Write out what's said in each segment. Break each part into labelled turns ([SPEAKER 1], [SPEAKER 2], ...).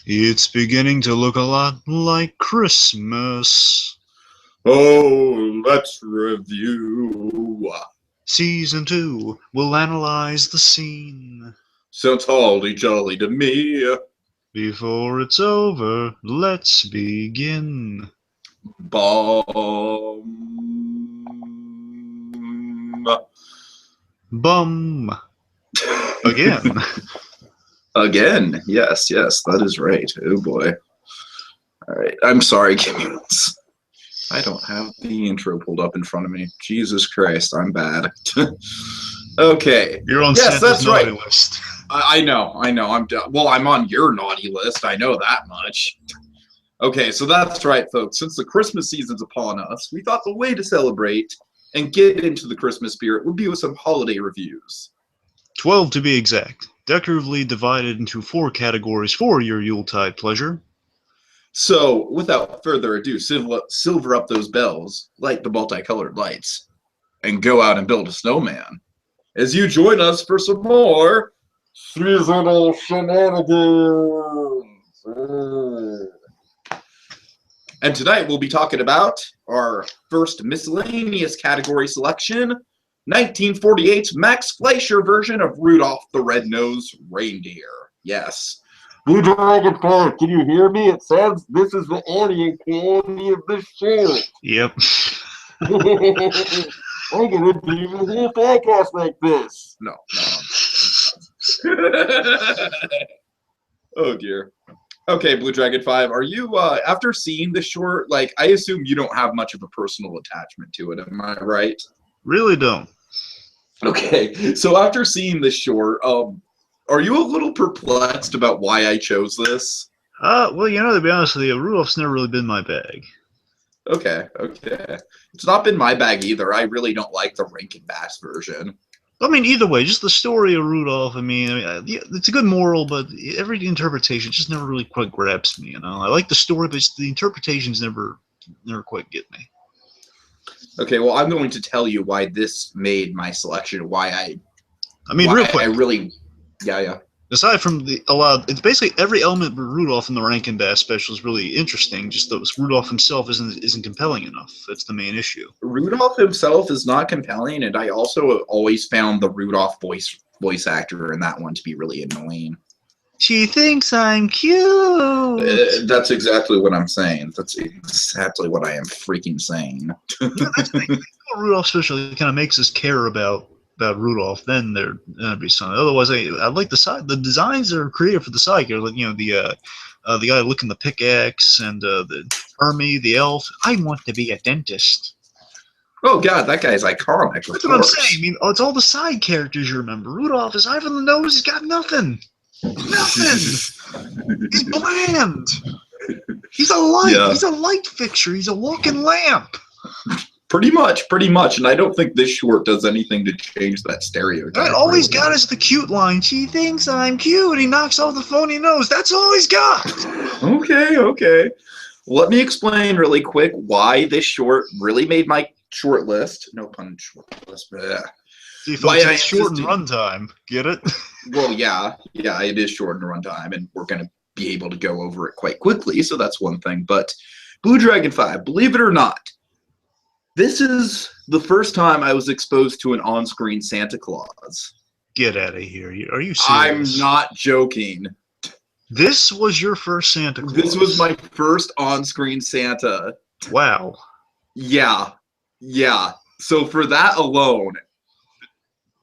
[SPEAKER 1] It's beginning to look a lot like Christmas.
[SPEAKER 2] Oh, let's review.
[SPEAKER 1] Season 2 will analyze the scene.
[SPEAKER 2] Sounds holly jolly to me.
[SPEAKER 1] Before it's over, let's begin.
[SPEAKER 2] Bomb.
[SPEAKER 1] Bum. Again.
[SPEAKER 2] Again. Yes, that is right. Oh boy. All right. I'm sorry, Kimmons. I don't have the intro pulled up in front of me. Jesus Christ, I'm bad. Okay.
[SPEAKER 1] You're on
[SPEAKER 2] yes,
[SPEAKER 1] Santa's
[SPEAKER 2] that's
[SPEAKER 1] naughty
[SPEAKER 2] right.
[SPEAKER 1] list.
[SPEAKER 2] I know. Well, I'm on your naughty list. I know that much. Okay, so that's right, folks. Since the Christmas season's upon us, we thought the way to celebrate and get into the Christmas spirit would be with some holiday reviews.
[SPEAKER 1] 12 to be exact. Decoratively divided into 4 categories for your Yuletide pleasure.
[SPEAKER 2] So, without further ado, silver up those bells, light the multicolored lights, and go out and build a snowman. As you join us for some more seasonal shenanigans. And tonight we'll be talking about our first miscellaneous category selection, 1948's Max Fleischer version of Rudolph the Red-Nosed Reindeer. Yes.
[SPEAKER 3] BlueDragonFive, can you hear me? It sounds this is the audio quality of this show.
[SPEAKER 1] Yep.
[SPEAKER 3] I'm gonna do the whole podcast like this.
[SPEAKER 2] No. Oh dear. Okay, BlueDragonFive, are you after seeing the short? Like, I assume you don't have much of a personal attachment to it. Am I right?
[SPEAKER 1] Really don't.
[SPEAKER 2] Okay, so after seeing this short, are you a little perplexed about why I chose this?
[SPEAKER 1] Well, to be honest with you, Rudolph's never really been my bag.
[SPEAKER 2] Okay. It's not been my bag either. I really don't like the Rankin-Bass version.
[SPEAKER 1] I mean, either way, just the story of Rudolph, it's a good moral, but every interpretation just never really quite grabs me, I like the story, but the interpretations never quite get me.
[SPEAKER 2] Okay, well, I'm going to tell you why this made my selection, real quick. Yeah.
[SPEAKER 1] Aside from it's basically every element of Rudolph in the Rankin-Bass special is really interesting. Just that Rudolph himself isn't compelling enough. That's the main issue.
[SPEAKER 2] Rudolph himself is not compelling, and I also always found the Rudolph voice actor in that one to be really annoying.
[SPEAKER 1] She thinks I'm cute.
[SPEAKER 2] That's exactly what I'm saying. That's exactly what I am freaking saying.
[SPEAKER 1] That's the Rudolph special kind of makes us care about Rudolph, then there'd be something. Otherwise, I like the designs that are created for the side here. Like, the guy looking the pickaxe and the Hermie, the elf. I want to be a dentist.
[SPEAKER 2] Oh God, that guy's iconic.
[SPEAKER 1] That's what I'm saying. It's all the side characters you remember. Rudolph is high from the nose. He's got nothing. Nothing. He's bland. He's a light. Yeah. He's a light fixture. He's a walking lamp.
[SPEAKER 2] Pretty much, and I don't think this short does anything to change that stereotype.
[SPEAKER 1] All he's got is the cute line. She thinks I'm cute. He knocks off the phony nose. That's all he's got.
[SPEAKER 2] Okay. Let me explain really quick why this short really made my short list. No pun, short list.
[SPEAKER 1] Why it's short in runtime. Get it?
[SPEAKER 2] Well, yeah, it is short in runtime, and we're going to be able to go over it quite quickly, so that's one thing. But BlueDragonFive, believe it or not, this is the first time I was exposed to an on-screen Santa Claus.
[SPEAKER 1] Get out of here. Are you serious?
[SPEAKER 2] I'm not joking.
[SPEAKER 1] This was your first Santa Claus?
[SPEAKER 2] This was my first on-screen Santa.
[SPEAKER 1] Wow.
[SPEAKER 2] Yeah. So for that alone,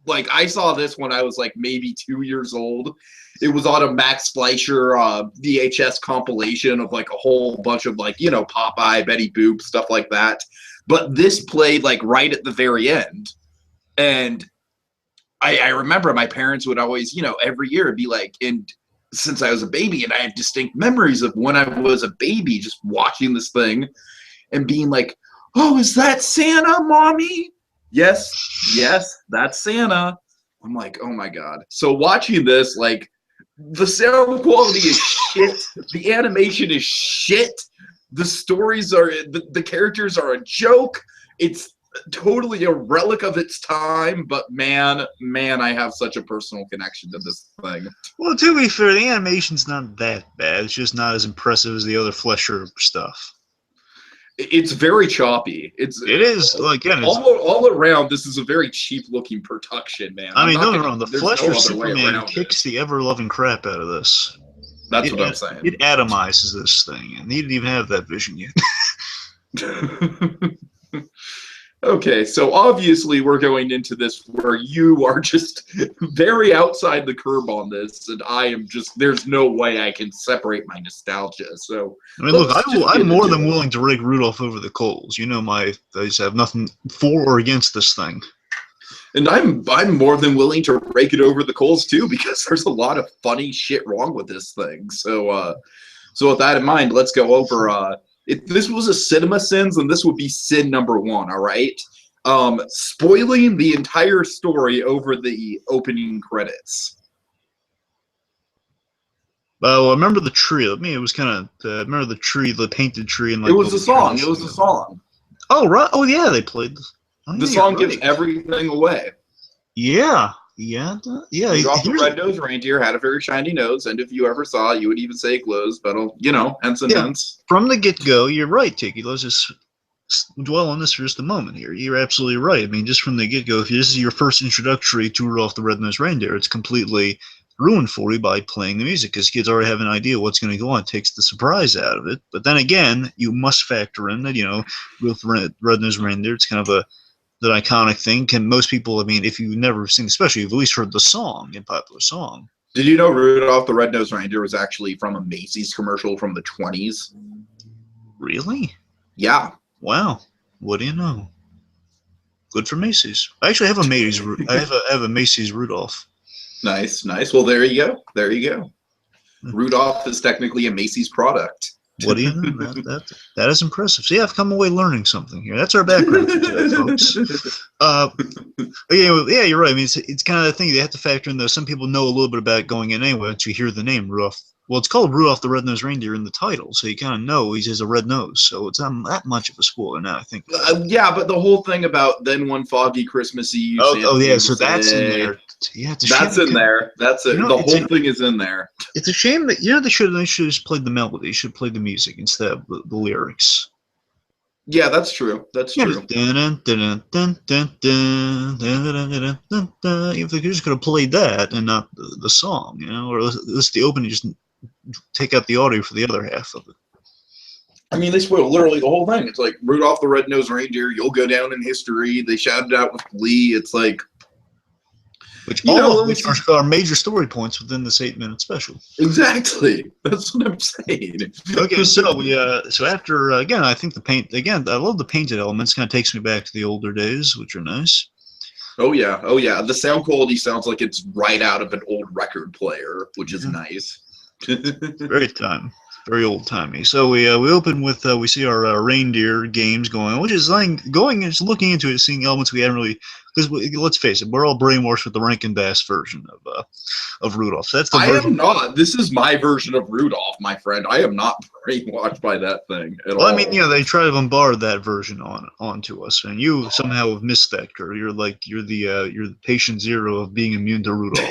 [SPEAKER 2] I saw this when I was maybe 2 years old. It was on a Max Fleischer VHS compilation of a whole bunch of Popeye, Betty Boop, stuff like that. But this played right at the very end. And I remember my parents would always, every year be and since I was a baby, and I have distinct memories of when I was a baby just watching this thing and being oh, is that Santa, Mommy? Yes, that's Santa. I'm oh my God. So watching this, the sound quality is shit. The animation is shit. The stories are, the characters are a joke. It's totally a relic of its time, but man, I have such a personal connection to this thing.
[SPEAKER 1] Well, to be fair, the animation's not that bad. It's just not as impressive as the other Fleischer stuff.
[SPEAKER 2] It's very choppy.
[SPEAKER 1] It is, like, again, it's
[SPEAKER 2] all around. This is a very cheap-looking production, man.
[SPEAKER 1] I mean, don't get me wrong. The Fleischer Superman kicks the ever-loving crap out of this.
[SPEAKER 2] That's what I'm saying.
[SPEAKER 1] It atomizes this thing, and he didn't even have that vision yet.
[SPEAKER 2] Okay, so obviously we're going into this where you are just very outside the curb on this, and I am just, there's no way I can separate my nostalgia. So
[SPEAKER 1] I mean, look, I'm more than willing to rake Rudolph over the coals. You know, I just have nothing for or against this thing.
[SPEAKER 2] And I'm more than willing to rake it over the coals too, because there's a lot of funny shit wrong with this thing. So so with that in mind, let's go over if this was a cinema sins, then this would be sin number 1, all right? Spoiling the entire story over the opening credits.
[SPEAKER 1] Well, I remember the tree. I mean, it was kind of. I remember the tree, the painted tree, and like.
[SPEAKER 2] It was a song. It was a song.
[SPEAKER 1] Oh right! Oh yeah, they played.
[SPEAKER 2] The song gives everything away.
[SPEAKER 1] Yeah.
[SPEAKER 2] Rudolph the Red-Nosed Reindeer had a very shiny nose, and if you ever saw it, you would even say it glows, but, you know, hence and hence.
[SPEAKER 1] From the get-go, you're right, Tiki. Let's just dwell on this for just a moment here. You're absolutely right. I mean, just from the get-go, if this is your first introductory to Rudolph the Red-Nosed Reindeer, it's completely ruined for you by playing the music, because kids already have an idea what's going to go on. It takes the surprise out of it. But then again, you must factor in that, you know, Rudolph the Red-Nosed Reindeer, it's kind of that iconic thing. Can most people, I mean, if you've never seen, especially you've at least heard the song, a popular song.
[SPEAKER 2] Did you know Rudolph the Red-Nosed Reindeer was actually from a Macy's commercial from the 20s?
[SPEAKER 1] Really?
[SPEAKER 2] Yeah.
[SPEAKER 1] Wow. What do you know? Good for Macy's. I actually have a Macy's. I have a Macy's Rudolph.
[SPEAKER 2] Nice. Well, there you go. There you go. Rudolph is technically a Macy's product.
[SPEAKER 1] What do you know? That is impressive. See, I've come away learning something here. That's our background for today, folks. Yeah, you're right. I mean, it's kind of the thing. They have to factor in, though. Some people know a little bit about it going in anyway once you hear the name Rudolph. Well, it's called Rudolph the Red-Nosed Reindeer in the title, so you kind of know he has a red nose. So it's not that much of a spoiler now, I think.
[SPEAKER 2] Yeah, but the whole thing about then one foggy Christmas Eve.
[SPEAKER 1] Yeah, so that's in there. Yeah,
[SPEAKER 2] that's in there. That's it. You know, the whole thing is in there.
[SPEAKER 1] It's a shame that they should have just played the melody. They should play the music instead of the lyrics.
[SPEAKER 2] Yeah, that's true. That's true.
[SPEAKER 1] If they just could have played that and not the song, you know, or at least the opening, just take out the audio for the other half of it.
[SPEAKER 2] I mean, they spoiled literally the whole thing. It's like Rudolph the Red-Nosed Reindeer, you'll go down in history. They shouted out with glee. It's like,
[SPEAKER 1] which are major story points within this 8-minute special.
[SPEAKER 2] Exactly. That's what I'm saying.
[SPEAKER 1] Okay, so after again, I think the paint again. I love the painted elements. Kind of takes me back to the older days, which are nice.
[SPEAKER 2] Oh yeah. The sound quality sounds like it's right out of an old record player, which is nice. Very old timey. So we open with we see our reindeer games going on, which is just looking into it, seeing elements we haven't really, because let's face it, we're all brainwashed with the Rankin-Bass version of Rudolph. So that's the version. I am not. This is my version of Rudolph, my friend. I am not brainwashed by that thing at all.
[SPEAKER 1] I mean, they try to bombard that version onto us, and you somehow have missed that, Kurt. You're the patient zero of being immune to Rudolph.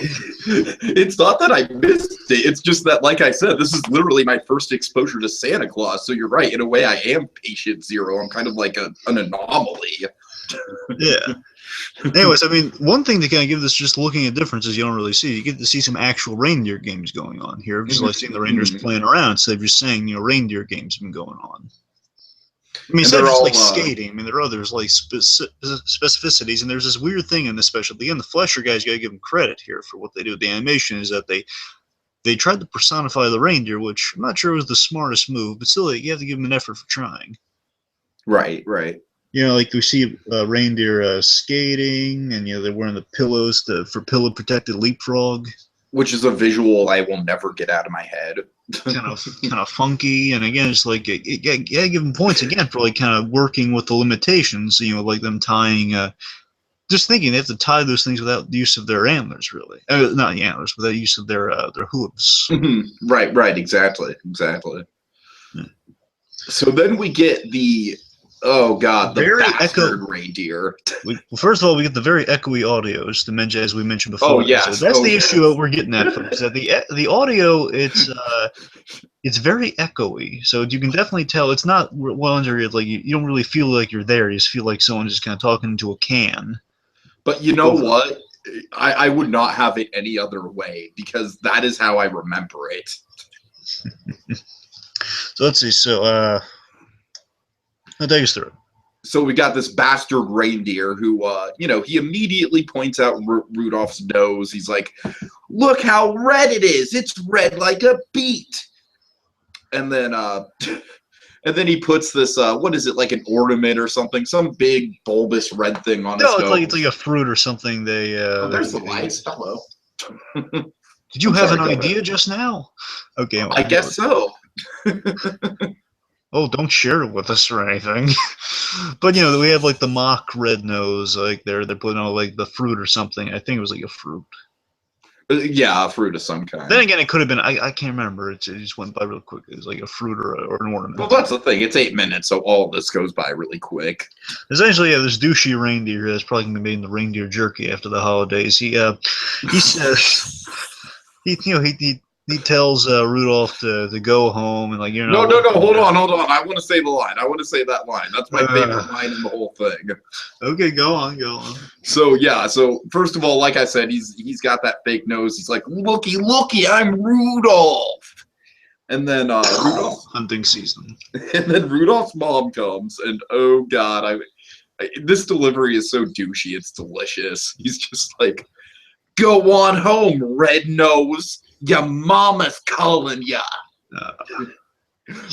[SPEAKER 2] It's not that I missed it. It's just that, like I said, this is literally my first exposure to Santa Claus. So you're right. In a way, I am patient zero. I'm kind of like an anomaly.
[SPEAKER 1] Yeah. Anyways, I mean, one thing to kind of give this, just looking at differences, you don't really see. You get to see some actual reindeer games going on here, just like seeing the reindeers playing around instead of just saying, reindeer games have been going on. I mean, instead of just like skating, I mean, there are others like specificities, and there's this weird thing in this special. Again, the Fleischer guys got to give them credit here for what they do with the animation, is that they tried to personify the reindeer, which I'm not sure was the smartest move, but still, you have to give them an effort for trying.
[SPEAKER 2] Right.
[SPEAKER 1] Like we see reindeer skating, and they're wearing the pillows for pillow protected leapfrog,
[SPEAKER 2] which is a visual I will never get out of my head.
[SPEAKER 1] kind of funky, and again, it's like give them points again for like kind of working with the limitations. Like them tying. Just thinking they have to tie those things without the use of their antlers, really. Not the antlers, without the use of their hooves.
[SPEAKER 2] Right. Exactly.
[SPEAKER 1] Yeah.
[SPEAKER 2] So then we get the Oh God, the
[SPEAKER 1] Very
[SPEAKER 2] bastard reindeer.
[SPEAKER 1] Well, first of all, we get the very echoey audios to mention, as we mentioned before.
[SPEAKER 2] Oh yes,
[SPEAKER 1] so that's the issue
[SPEAKER 2] yes.
[SPEAKER 1] that we're getting at, folks. That the audio, it's very echoey, so you can definitely tell it's not one where like you don't really feel like you're there. You just feel like someone just kind of talking into a can.
[SPEAKER 2] But you know what? I would not have it any other way because that is how I remember it.
[SPEAKER 1] So let's see. So I'll take us through it.
[SPEAKER 2] So we got this bastard reindeer who, he immediately points out Rudolph's nose. He's like, "Look how red it is! It's red like a beet." And then, he puts this, what is it, like an ornament or something? Some big bulbous red thing on his nose.
[SPEAKER 1] No, it's like a fruit or something.
[SPEAKER 2] There's the lights. Hello.
[SPEAKER 1] Did you have an idea just now? Okay.
[SPEAKER 2] I guess so.
[SPEAKER 1] Oh, don't share it with us or anything. But we have like the mock red nose, like they're putting on like the fruit or something. I think it was like a fruit.
[SPEAKER 2] Yeah, a fruit of some kind.
[SPEAKER 1] Then again, it could have been. I can't remember. It just went by real quick. It was like a fruit or an ornament.
[SPEAKER 2] Well, that's the thing. It's 8 minutes, so all of this goes by really quick.
[SPEAKER 1] Essentially, this douchey reindeer that's probably gonna be making the reindeer jerky after the holidays. He says he tells Rudolph to go home and
[SPEAKER 2] No, hold on. I want to say the line. I want to say that line. That's my favorite line in the whole thing.
[SPEAKER 1] Okay, go on.
[SPEAKER 2] So yeah, first of all, like I said, he's got that fake nose. He's like, looky, I'm Rudolph. And then Rudolph
[SPEAKER 1] hunting season.
[SPEAKER 2] And then Rudolph's mom comes, and oh God, this delivery is so douchey. It's delicious. He's just like, "Go on home, red nose. Your mama's calling ya."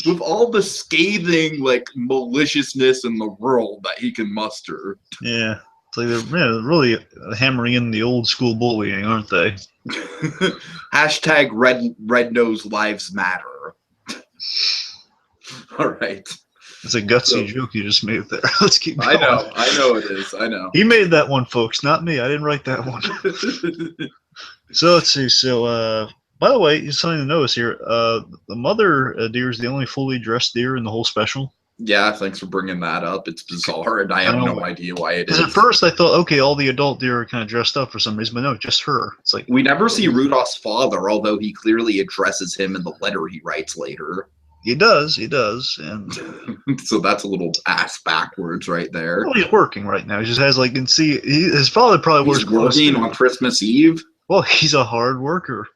[SPEAKER 2] With all the scathing, like, maliciousness in the world that he can muster.
[SPEAKER 1] Yeah. It's like they're really hammering in the old school bullying, aren't they?
[SPEAKER 2] Hashtag red nose lives matter. All right.
[SPEAKER 1] It's a gutsy joke you just made there. Let's keep going.
[SPEAKER 2] I know it is. I know.
[SPEAKER 1] He made that one, folks, not me. I didn't write that one. So let's see. So, by the way, something to notice here. The mother deer is the only fully dressed deer in the whole special.
[SPEAKER 2] Yeah, thanks for bringing that up. It's bizarre, and I have no idea why it is.
[SPEAKER 1] Because at first I thought, okay, all the adult deer are kind of dressed up for some reason, but no, just her. It's like
[SPEAKER 2] we never see Rudolph's father, although he clearly addresses him in the letter he writes later.
[SPEAKER 1] He does, and
[SPEAKER 2] so that's a little ass backwards right there.
[SPEAKER 1] Well, he's working right now. He just has his father probably
[SPEAKER 2] works working on Christmas Eve.
[SPEAKER 1] Well, he's a hard worker.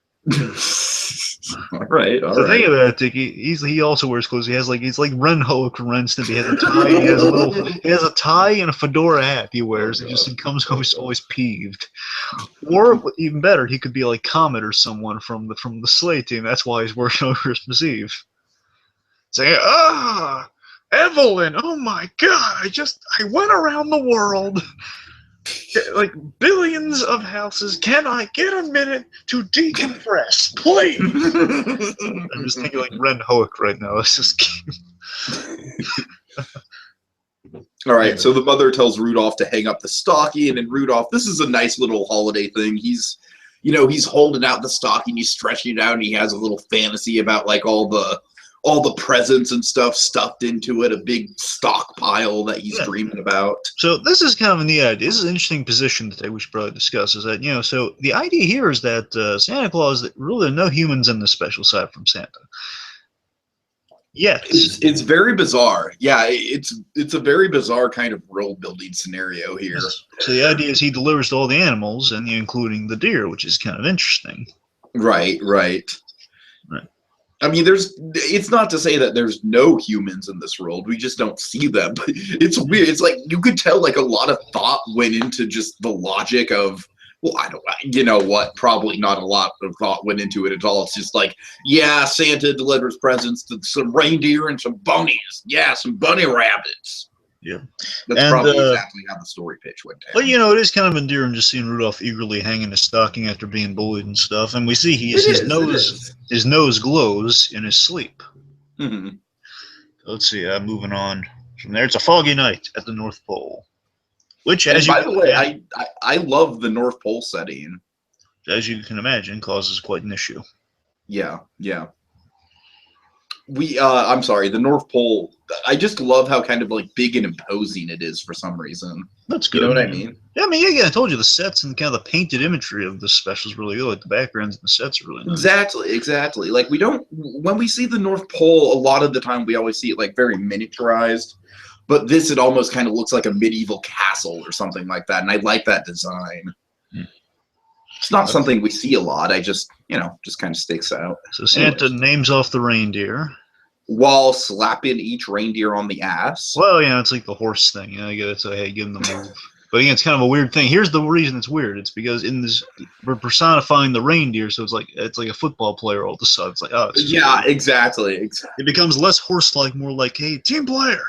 [SPEAKER 2] All right.
[SPEAKER 1] The thing about it, Tiki, he also wears clothes. He's like Ren Ho from Ren Stimpy. He has a tie. He has a tie and a fedora hat he wears. He comes always peeved. Or even better, he could be like Comet or someone from the Sleigh team. That's why he's working on Christmas Eve. Saying, Evelyn, oh my God, I went around the world. Like billions of houses. Can I get a minute to decompress, please? I'm just thinking like Ren Hoek right now. It's just.
[SPEAKER 2] All right, so the mother tells Rudolph to hang up the stocking, and Rudolph, this is a nice little holiday thing. He's holding out the stocking, he's stretching it out, and he has a little fantasy about like all the presents and stuff stuffed into it, a big stockpile that he's dreaming about.
[SPEAKER 1] So this is kind of a neat idea. This is an interesting position that we should probably discuss. Is that so the idea here is that Santa Claus, really there are no humans in this special aside from Santa. Yes,
[SPEAKER 2] it's very bizarre. Yeah, it's a very bizarre kind of world building scenario here.
[SPEAKER 1] So the idea is he delivers to all the animals, and including the deer, which is kind of interesting.
[SPEAKER 2] Right. I mean, it's not to say that there's no humans in this world. We just don't see them. It's weird. It's like you could tell like a lot of thought went into just the logic of, well, I don't, you know what, probably not a lot of thought went into it at all. It's just like, yeah, Santa delivers presents to some reindeer and some bunnies. Yeah, some bunny rabbits.
[SPEAKER 1] Yeah.
[SPEAKER 2] That's probably exactly how the story pitch went down.
[SPEAKER 1] But, it is kind of endearing just seeing Rudolph eagerly hanging his stocking after being bullied and stuff. And we see his nose glows in his sleep.
[SPEAKER 2] Mm-hmm.
[SPEAKER 1] Let's see, moving on from there. It's a foggy night at the North Pole. Which,
[SPEAKER 2] by the way, I love the North Pole setting.
[SPEAKER 1] As you can imagine, causes quite an issue.
[SPEAKER 2] Yeah. I'm sorry, the North Pole. I just love how kind of like big and imposing it is for some reason.
[SPEAKER 1] That's good.
[SPEAKER 2] You know what I mean?
[SPEAKER 1] Yeah, I mean, yeah, I told you the sets and kind of the painted imagery of this special is really good. Like the backgrounds and the sets are really nice.
[SPEAKER 2] Exactly. Like when we see the North Pole, a lot of the time we always see it like very miniaturized. But it almost kind of looks like a medieval castle or something like that. And I like that design. It's not something we see a lot. I just kind of sticks out.
[SPEAKER 1] So Santa names off the reindeer.
[SPEAKER 2] While slapping each reindeer on the ass.
[SPEAKER 1] Well, yeah, it's like the horse thing. You gotta say, hey, give him the move. But again, it's kind of a weird thing. Here's the reason it's weird. It's because in this, we're personifying the reindeer, so it's like a football player all of a sudden. It's like, oh, it's
[SPEAKER 2] yeah, exactly.
[SPEAKER 1] It becomes less horse-like, more like, hey, team player.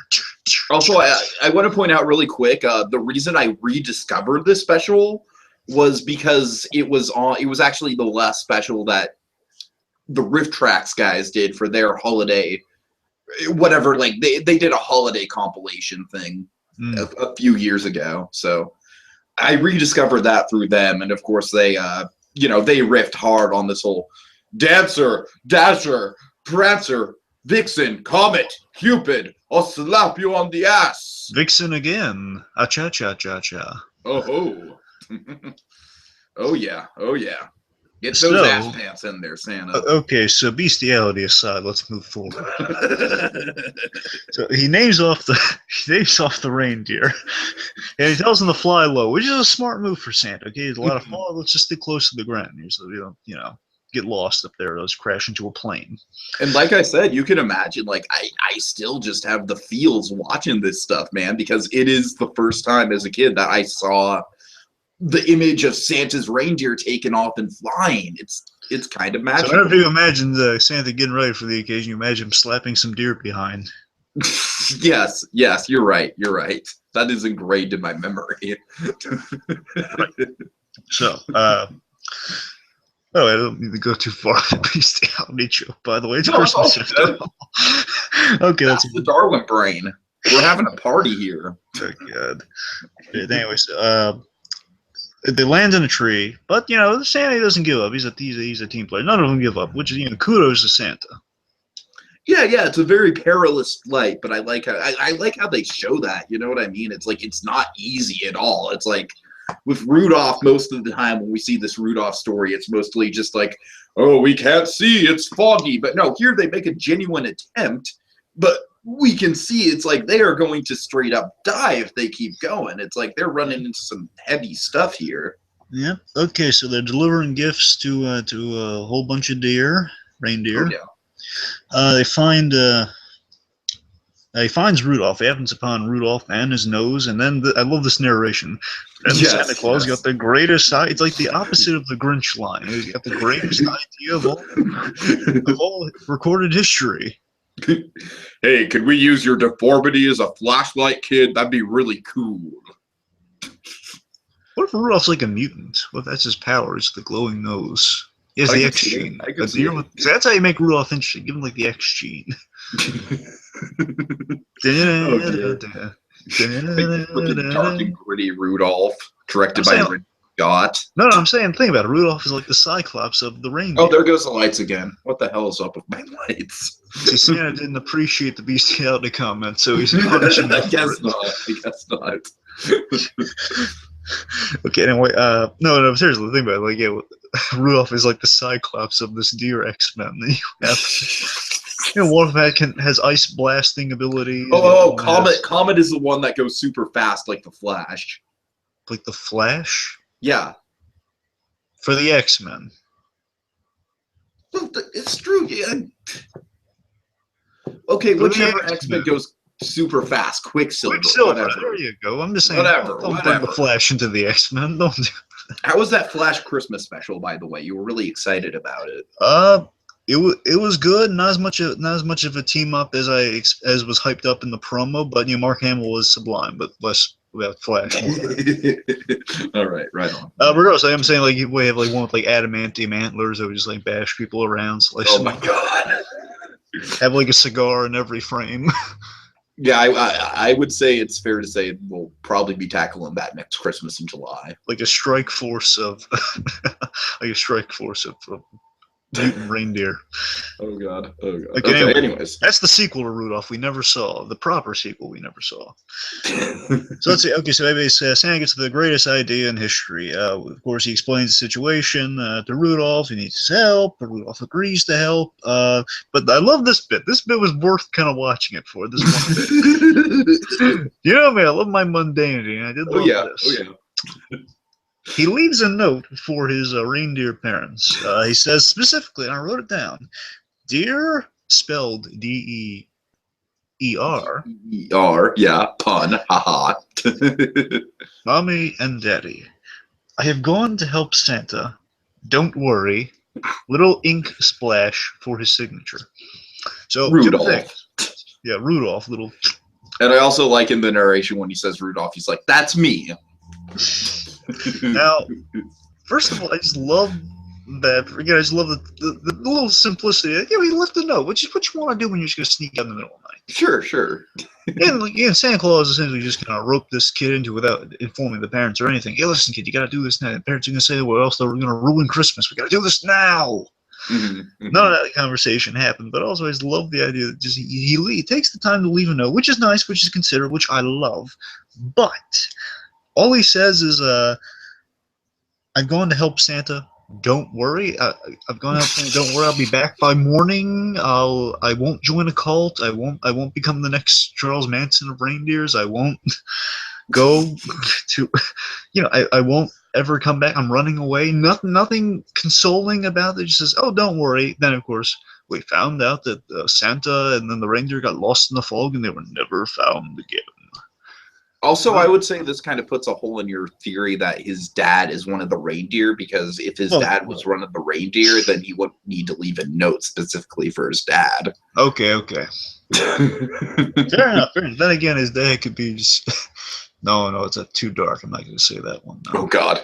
[SPEAKER 2] Also, I want to point out really quick, the reason I rediscovered this special was because it was actually the last special that the Riff Tracks guys did for their holiday, whatever, like they did a holiday compilation thing a few years ago. So I rediscovered that through them, and of course they riffed hard on this whole Dancer, Dasher, Prancer, Vixen, Comet, Cupid, I'll slap you on the ass.
[SPEAKER 1] Vixen again. Cha-cha-cha-cha.
[SPEAKER 2] Oh. Oh yeah. Get those ass pants in there, Santa.
[SPEAKER 1] Okay, so bestiality aside, let's move forward. So he names off the reindeer, and he tells them to fly low, which is a smart move for Santa. Okay, there's a lot of fun. Let's just stick close to the ground here, so you don't, get lost up there. Let's crash into a plane.
[SPEAKER 2] And like I said, you can imagine, like I still just have the feels watching this stuff, man, because it is the first time as a kid that I saw the image of Santa's reindeer taking off and flying. It's kind of magical.
[SPEAKER 1] So whenever you imagine Santa getting ready for the occasion, you imagine him slapping some deer behind.
[SPEAKER 2] Yes, you're right. That is engraved in my memory.
[SPEAKER 1] So, I don't need to go too far with the bestiality joke, by the way. It's Christmas. Okay, that's
[SPEAKER 2] the Darwin brain. We're having a party here.
[SPEAKER 1] Oh, God. Anyways, they land in a tree, but Santa doesn't give up. He's a team player. None of them give up, which is kudos to Santa.
[SPEAKER 2] Yeah, it's a very perilous flight, but I like how they show that. You know what I mean? It's like it's not easy at all. It's like with Rudolph, most of the time when we see this Rudolph story, it's mostly just like, oh, we can't see, it's foggy. But no, here they make a genuine attempt, but we can see it's like they are going to straight up die if they keep going. It's like they're running into some heavy stuff here.
[SPEAKER 1] Yeah. Okay, so they're delivering gifts to a whole bunch of reindeer.
[SPEAKER 2] Oh, yeah.
[SPEAKER 1] He finds Rudolph. He happens upon Rudolph and his nose, and then I love this narration. And Santa Claus got the greatest idea. It's like the opposite of the Grinch line. He's got the greatest idea of all recorded history.
[SPEAKER 2] Hey, could we use your deformity as a flashlight, kid? That'd be really cool.
[SPEAKER 1] What if Rudolph's like a mutant? What if that's his power? It's the glowing nose. He has the X gene. That's how you make Rudolph interesting. Give him like the X gene.
[SPEAKER 2] Dark and gritty Rudolph, directed by Ridley Scott.
[SPEAKER 1] No, I'm saying, think about it. Rudolph is like the Cyclops of the reindeer.
[SPEAKER 2] Oh, there goes the lights again. What the hell is up with my lights?
[SPEAKER 1] See, Santa didn't appreciate the bestiality comment, so he's punishing him.
[SPEAKER 2] I guess not.
[SPEAKER 1] Okay, anyway, no, seriously, think about it. Rudolph is like the Cyclops of this deer X-Men. Wolf has ice blasting ability.
[SPEAKER 2] Comet is the one that goes super fast like the Flash.
[SPEAKER 1] Like the Flash?
[SPEAKER 2] Yeah.
[SPEAKER 1] For the X-Men.
[SPEAKER 2] Well, it's true, yeah. Okay, whichever X-Men goes super fast. Quicksilver.
[SPEAKER 1] There you go. I'm just saying.
[SPEAKER 2] Don't
[SPEAKER 1] bring the Flash into the X-Men. Don't do that.
[SPEAKER 2] How was that Flash Christmas special, by the way? You were really excited about it.
[SPEAKER 1] It was good. Not as much of a team up as was hyped up in the promo, but Mark Hamill was sublime, but less about Flash.
[SPEAKER 2] All right on.
[SPEAKER 1] Regardless, I'm saying we have one with adamantium antlers that would just bash people around. So,
[SPEAKER 2] oh my god!
[SPEAKER 1] Have a cigar in every frame.
[SPEAKER 2] Yeah, I would say it's fair to say we'll probably be tackling that next Christmas in July.
[SPEAKER 1] Like a strike force of mutant reindeer.
[SPEAKER 2] Oh god. Oh god.
[SPEAKER 1] Okay,
[SPEAKER 2] Okay.
[SPEAKER 1] anyway,
[SPEAKER 2] Anyways.
[SPEAKER 1] that's the sequel to Rudolph we never saw. The proper sequel we never saw. So let's see. Okay, so maybe Santa gets the greatest idea in history. Of course, he explains the situation to Rudolph. He needs his help. Rudolph agrees to help. But I love this bit. This bit was worth kind of watching it for. This one bit. You know me. I love my mundanity, and I did love this.
[SPEAKER 2] Oh yeah.
[SPEAKER 1] He leaves a note for his reindeer parents. He says specifically, and I wrote it down, "Dear," spelled D-E-E-R.
[SPEAKER 2] E-R, yeah, pun, haha.
[SPEAKER 1] "Mommy and Daddy, I have gone to help Santa. Don't worry." Little ink splash for his signature. So
[SPEAKER 2] Rudolph.
[SPEAKER 1] 2 things. Yeah, Rudolph. Little.
[SPEAKER 2] And I also like in the narration when he says Rudolph, he's like, "That's me."
[SPEAKER 1] Now, first of all, I just love that. Again, I just love the little simplicity. You know, he left a note. What you want to do when you're just going to sneak out in the middle of the night?
[SPEAKER 2] Sure.
[SPEAKER 1] And again, Santa Claus essentially just kind of roped this kid into without informing the parents or anything. Hey, listen, kid, you got to do this now. The parents are going to say, well, else they're going to ruin Christmas. We got to do this now. None of that conversation happened, but also I just love the idea that just he takes the time to leave a note, which is nice, which is considerate, which I love. But all he says is, "I've gone to help Santa. Don't worry. I've gone to help Santa. Don't worry. I'll be back by morning. I won't join a cult. I won't become the next Charles Manson of reindeers. I won't go to, I won't ever come back. I'm running away." Nothing consoling about it. It just says, "Oh, don't worry." Then, of course, we found out that Santa and then the reindeer got lost in the fog and they were never found again.
[SPEAKER 2] Also, I would say this kind of puts a hole in your theory that his dad is one of the reindeer, because if his dad was one of the reindeer, then he wouldn't need to leave a note specifically for his dad.
[SPEAKER 1] Okay. Fair enough. Then again, his dad could be just... No, it's too dark. I'm not going to say that one. No.
[SPEAKER 2] Oh, God.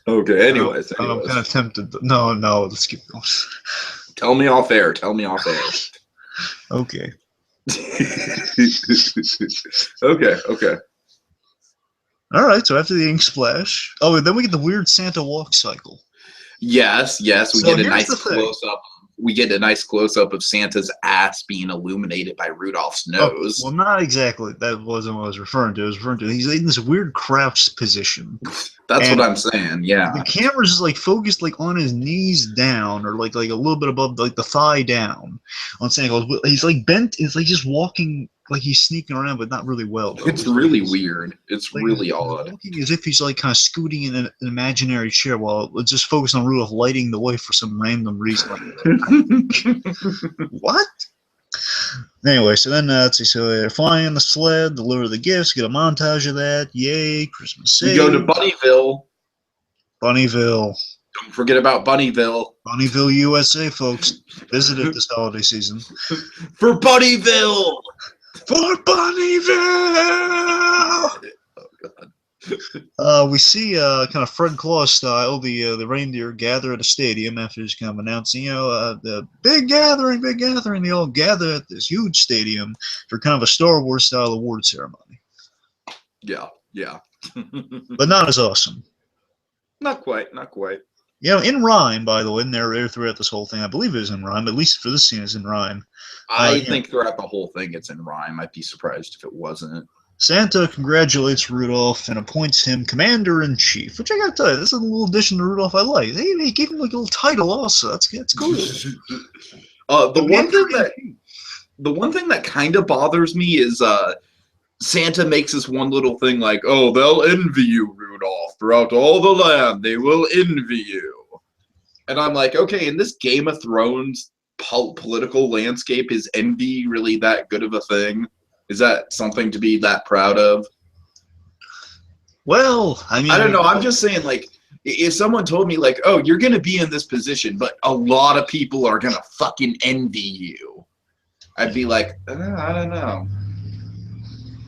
[SPEAKER 2] Okay, anyways.
[SPEAKER 1] I'm kind of tempted. No, let's keep going.
[SPEAKER 2] Tell me off air.
[SPEAKER 1] Okay.
[SPEAKER 2] Okay.
[SPEAKER 1] All right, so after the ink splash... Oh, and then we get the weird Santa walk cycle.
[SPEAKER 2] Yes. We
[SPEAKER 1] So
[SPEAKER 2] get a
[SPEAKER 1] here's
[SPEAKER 2] nice
[SPEAKER 1] the thing.
[SPEAKER 2] close-up. We get a nice close-up of Santa's ass being illuminated by Rudolph's nose.
[SPEAKER 1] Well, not exactly. That wasn't what I was referring to. He's in this weird crouched position.
[SPEAKER 2] That's what I'm saying, yeah.
[SPEAKER 1] The camera's just like focused like on his knees down, or like a little bit above like the thigh down on Santa Claus. He's like bent. It's like just walking, like he's sneaking around, but not really well. Though.
[SPEAKER 2] It's really weird. It's
[SPEAKER 1] like,
[SPEAKER 2] really odd.
[SPEAKER 1] Walking as if he's like kind of scooting in an imaginary chair while it's just focused on Rudolph lighting the way for some random reason. What? Anyway, so then let's see. So they're flying in the sled, deliver the gifts, get a montage of that. Yay, Christmas!
[SPEAKER 2] We go to Bunnyville. Don't forget about Bunnyville.
[SPEAKER 1] Bunnyville, USA, folks. Visit it this holiday season.
[SPEAKER 2] For Bunnyville!
[SPEAKER 1] For Bunnyville!
[SPEAKER 2] Oh, God.
[SPEAKER 1] We see kind of Fred Claus style the reindeer gather at a stadium after just kind of announcing the big gathering. They all gather at this huge stadium for kind of a Star Wars style award ceremony.
[SPEAKER 2] Yeah.
[SPEAKER 1] But not as awesome.
[SPEAKER 2] Not quite.
[SPEAKER 1] In rhyme, by the way, narrator throughout this whole thing, I believe it was in rhyme, at least for this scene, it's in rhyme.
[SPEAKER 2] I think throughout the whole thing it's in rhyme. I'd be surprised if it wasn't.
[SPEAKER 1] Santa congratulates Rudolph and appoints him Commander-in-Chief, which I gotta tell you, this is a little addition to Rudolph I like. He gave him like a little title also. That's cool.
[SPEAKER 2] The one thing that kind of bothers me is Santa makes this one little thing like, "Oh, they'll envy you, Rudolph. Throughout all the land, they will envy you." And I'm like, okay, in this Game of Thrones political landscape, is envy really that good of a thing? Is that something to be that proud of?
[SPEAKER 1] Well, I mean,
[SPEAKER 2] I don't know. I'm just saying, like, if someone told me, like, "Oh, you're going to be in this position, but a lot of people are going to fucking envy you," I'd be like, I don't know.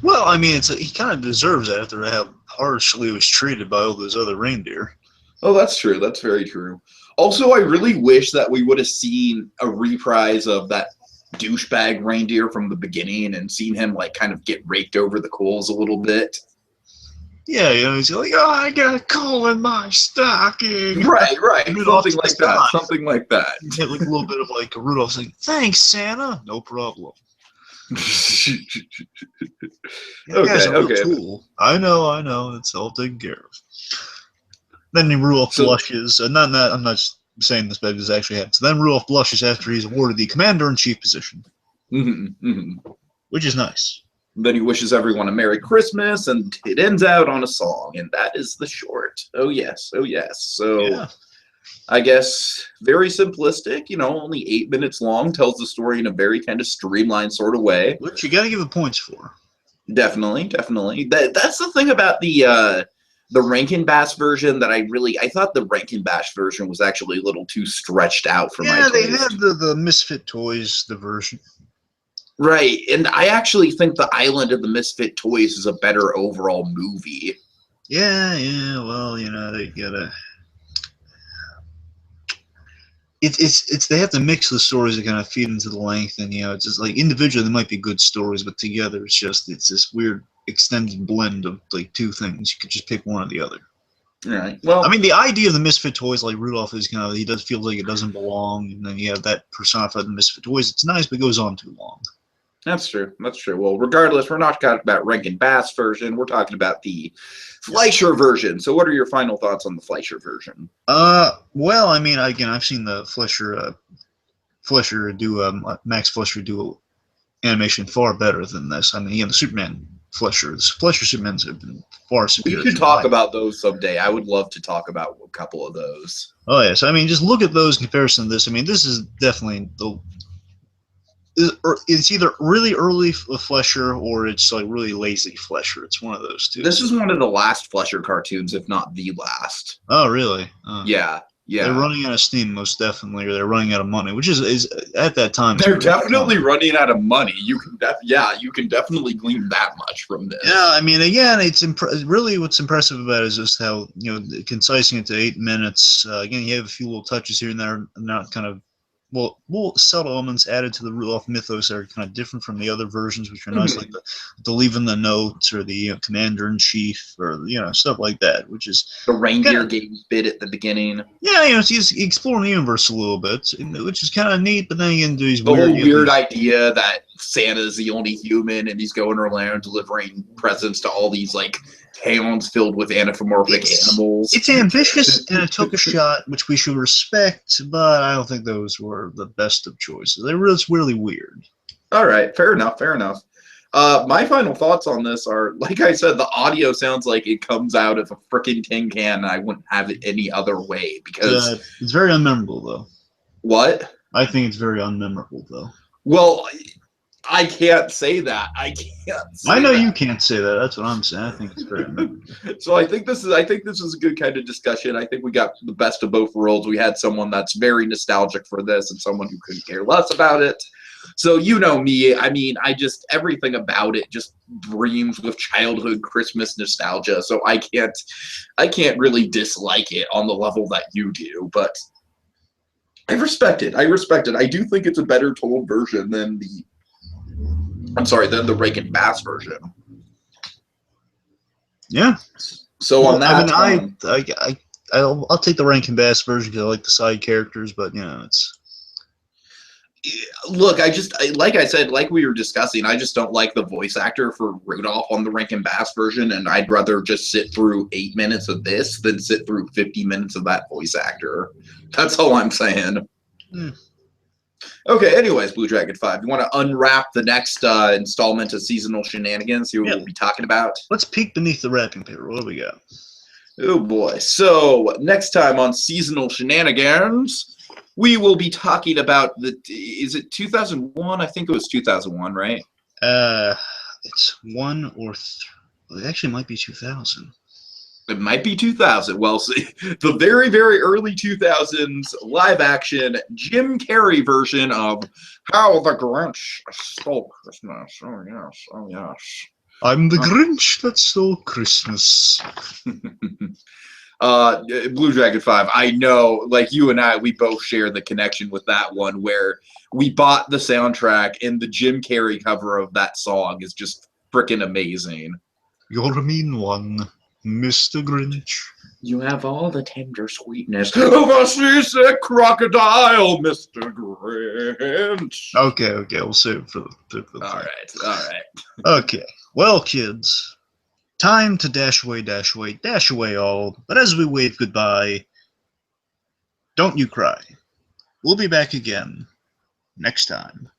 [SPEAKER 1] Well, I mean, he kind of deserves that after how harshly he was treated by all those other reindeer.
[SPEAKER 2] Oh, that's true. That's very true. Also, I really wish that we would have seen a reprise of that douchebag reindeer from the beginning and seen him like kind of get raked over the coals a little bit.
[SPEAKER 1] Yeah, you know, he's like, oh, I got a coal in my stocking.
[SPEAKER 2] Right.
[SPEAKER 1] Rudolph
[SPEAKER 2] Something like
[SPEAKER 1] says,
[SPEAKER 2] that.
[SPEAKER 1] "Fine."
[SPEAKER 2] Something like that.
[SPEAKER 1] You get like a little bit of like a Rudolph saying, "Thanks, Santa." No problem. Yeah, guy's a real
[SPEAKER 2] Okay.
[SPEAKER 1] tool. I know. It's all taken care of. Then Rudolph
[SPEAKER 2] So,
[SPEAKER 1] blushes. Not that I'm not just saying this, but this actually happens. Then Rudolph blushes after he's awarded the commander-in-chief position, which is nice.
[SPEAKER 2] Then he wishes everyone a Merry Christmas, and it ends out on a song, and that is the short. Oh yes. So
[SPEAKER 1] Yeah.
[SPEAKER 2] I guess very simplistic, you know, only 8 minutes long, tells the story in a very kind of streamlined sort of way.
[SPEAKER 1] Which you gotta give it points for.
[SPEAKER 2] Definitely. That's the thing about the Rankin-Bass version that I thought the Rankin-Bass version was actually a little too stretched out for my
[SPEAKER 1] Yeah, they
[SPEAKER 2] taste.
[SPEAKER 1] had the Misfit Toys, the version.
[SPEAKER 2] Right, and I actually think The Island of the Misfit Toys is a better overall movie.
[SPEAKER 1] Yeah, well, you know, they gotta... It's they have to mix the stories that kind of feed into the length, and, you know, it's just like individually they might be good stories, but together it's this weird extended blend of like two things. You could just pick one or the other.
[SPEAKER 2] Right. Well,
[SPEAKER 1] I mean, the idea of the Misfit Toys, like Rudolph, is kind of, he does feel like it doesn't belong, and then you have that personified the Misfit Toys. It's nice, but it goes on too long.
[SPEAKER 2] that's true. Well, regardless, we're not talking about Rankin-Bass version. We're talking about the Fleischer version. So what are your final thoughts on the Fleischer version?
[SPEAKER 1] Well, I mean, again, I've seen the Fleischer do Max Fleischer do animation far better than this. I mean, the Superman Fleischer Supermans have been far superior.
[SPEAKER 2] We could talk about those someday. I would love to talk about a couple of those.
[SPEAKER 1] Oh yes, I mean, just look at those in comparison to this. I mean, this is definitely it's either really early Fleischer or it's like really lazy Fleischer. It's one of those two.
[SPEAKER 2] This is one of the last Fleischer cartoons, if not the last.
[SPEAKER 1] Oh, really?
[SPEAKER 2] Yeah.
[SPEAKER 1] They're running out of steam, most definitely, or they're running out of money, which is at that time.
[SPEAKER 2] They're definitely running out of money. You can definitely glean that much from this.
[SPEAKER 1] Yeah, I mean, again, it's really what's impressive about it is just how, you know, concising it to 8 minutes. Again, you have a few little touches here and there, not kind of subtle elements added to the Rudolph mythos that are kind of different from the other versions, which are nice, like the leaving the notes or the commander-in-chief or, you know, stuff like that, which is
[SPEAKER 2] the reindeer games bit at the beginning.
[SPEAKER 1] Yeah, you know, he's exploring the universe a little bit, which is kind of neat, but then you get into these
[SPEAKER 2] weird idea that Santa's the only human and he's going around delivering presents to all these, like, towns filled with anthropomorphic animals.
[SPEAKER 1] It's ambitious and it took a shot, which we should respect, but I don't think those were the best of choices. They were just really weird.
[SPEAKER 2] All right, fair enough. My final thoughts on this are, like I said, the audio sounds like it comes out of a freaking tin can, and I wouldn't have it any other way because
[SPEAKER 1] it's very unmemorable, though.
[SPEAKER 2] What?
[SPEAKER 1] I think it's very unmemorable, though.
[SPEAKER 2] Well, I can't say that.
[SPEAKER 1] I know you can't say that. That's what I'm saying. I think it's very unmemorable.
[SPEAKER 2] So I think this is a good kind of discussion. I think we got the best of both worlds. We had someone that's very nostalgic for this and someone who couldn't care less about it. So you know me, I mean, everything about it just breams with childhood Christmas nostalgia. So I can't really dislike it on the level that you do, but I respect it. I do think it's a better told version than the Rankin-Bass version.
[SPEAKER 1] Yeah.
[SPEAKER 2] So on that,
[SPEAKER 1] I'll take the Rankin-Bass version because I like the side characters, but you know, it's.
[SPEAKER 2] Look, like I said, like we were discussing, I just don't like the voice actor for Rudolph on the Rankin-Bass version, and I'd rather just sit through 8 minutes of this than sit through 50 minutes of that voice actor. That's all I'm saying. Okay, anyways, BlueDragonFive, you want to unwrap the next installment of Seasonal Shenanigans, see what we'll be talking about?
[SPEAKER 1] Let's peek beneath the wrapping paper. What do we got?
[SPEAKER 2] Oh, boy. So, next time on Seasonal Shenanigans, we will be talking about is it 2001? I think it was 2001, right?
[SPEAKER 1] It's one or it actually might be 2000.
[SPEAKER 2] It might be 2000. Well, see, the very, very early 2000s live-action Jim Carrey version of How the Grinch Stole Christmas. Oh, yes.
[SPEAKER 1] I'm the Grinch that stole Christmas.
[SPEAKER 2] BlueDragonFive, I know, like you and I, we both share the connection with that one where we bought the soundtrack and the Jim Carrey cover of that song is just freaking amazing.
[SPEAKER 1] You're a mean one. Mr. Grinch.
[SPEAKER 2] You have all the tender sweetness of a seasick crocodile, Mr. Grinch.
[SPEAKER 1] Okay, we'll save it for the thing.
[SPEAKER 2] All right.
[SPEAKER 1] Okay, well, kids, time to dash away all. But as we wave goodbye, don't you cry. We'll be back again next time.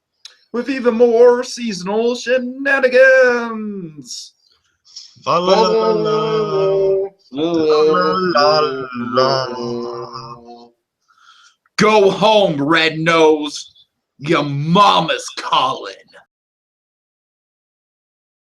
[SPEAKER 2] With even more seasonal shenanigans.
[SPEAKER 1] La la la la. La la la.
[SPEAKER 2] Go home, Red Nose. Your mama's calling.